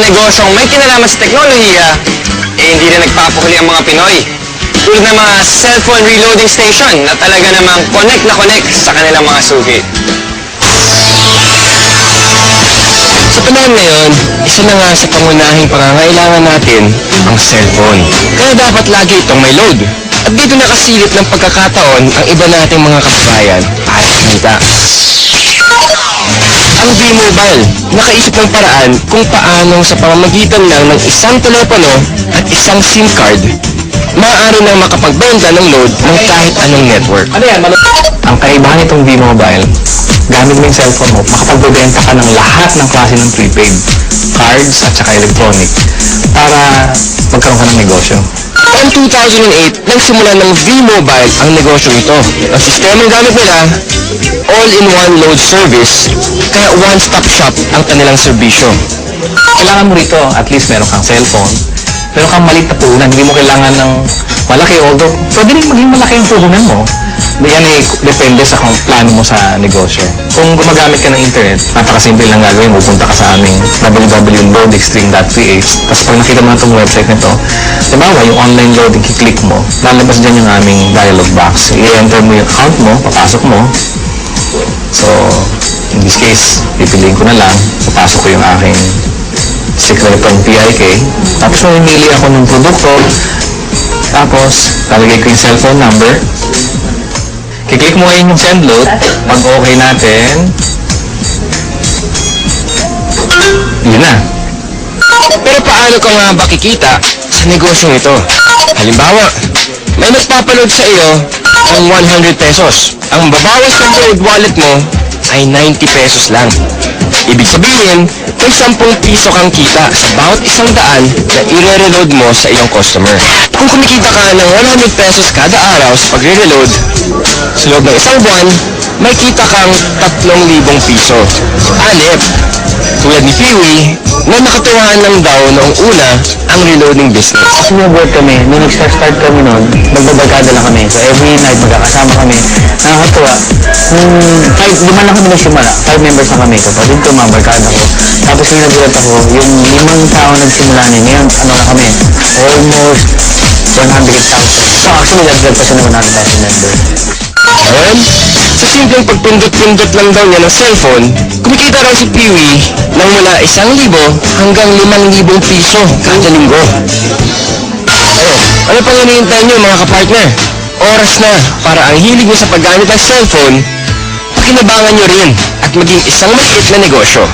negosyong may kinalaman sa teknolohiya, hindi rin nagpapahuli ang mga Pinoy. Tulad ng mga cellphone reloading station na talaga namang connect na connect sa kanilang mga suki. Sa panahon ngayon, isa na nga sa pangunahing pangangailangan natin ang cellphone. Kaya dapat lagi itong may load. At dito nakasilip ng pagkakataon ang iba nating mga kababayan para kumita. Ang V-Mobile, nakaisip ng paraan kung paano sa pamamagitan lang ng isang telepono at isang SIM card, maaari nang makapagbenta ng load ng kahit anong network. Ano yan? Ang kaibahan nitong V-Mobile, gamit mo yung cellphone mo, makapagbebenta ka ng lahat ng klase ng prepaid, cards at saka electronic, para magkaroon ka ng negosyo. Taong 2008, nagsimula ng V-Mobile ang negosyo ito. Ang sistemang gamit nila, all-in-one load service, kaya one-stop shop ang kanilang serbisyo. Kailangan mo rito, at least meron kang cellphone, meron kang maliit na puhunan, hindi mo kailangan ng malaki, although pwede rin maging malaki ang puhunan mo. Yan ay depende sa kung plano mo sa negosyo. Kung gumagamit ka ng internet, napakasimple lang gagawin. Pupunta ka sa aming www.loadextreme.ph. Tapos pag nakita mo na itong website nito, diba, yung online loading, kiklik mo, lalabas dyan yung aming dialog box. I-enter mo yung account mo, papasok mo. So, in this case, pipiliin ko na lang, papasok ko yung aking sekretong PIK. Tapos mamimili ako ng produkto. Tapos, lalagay ko yung cellphone number. Kiklik mo ngayon yung send load. Pag okay natin, yun na. Pero paano ka nga ba kikita sa negosyong ito? Halimbawa, may nagpapaload sa iyo ng 100 pesos. Ang babawas ng load wallet mo ay 90 pesos lang. Ibig sabihin, may 10 piso kang kita sa bawat 100 na i-reload mo sa iyong customer. Kung kumikita ka ng 100 pesos kada araw sa pagre-reload, sa loob ng isang buwan, may kita kang 3,000 piso. Anip, tulad ni Peewee, na nakatuwahan lang daw noong una ang reloading business. Sumubot kami, nung nag-start kami noon, magbabarkada lang kami. So every night magkakasama kami. Nakakatuwa. Lima lang kami nagsimula. 5 members na kami. Kapatid ko, mga barkada ko. Tapos yung nagulat ako, yung 5 tao nagsimula niya. Ngayon, ano na kami? Almost 100,000. So actually, nag-grab pa siya ng 100,000 members. Ngayon, sa simpleng pagpindot-pindot lang daw niya ng cellphone, kumikita raw si Peewee ng mula 1,000 hanggang 5,000 piso kada linggo. Ano pang hinihintay niyo mga kapartner? Oras na para ang hilig niyo sa paggamit ng cellphone, pakinabangan niyo rin at maging isang maliit na negosyo.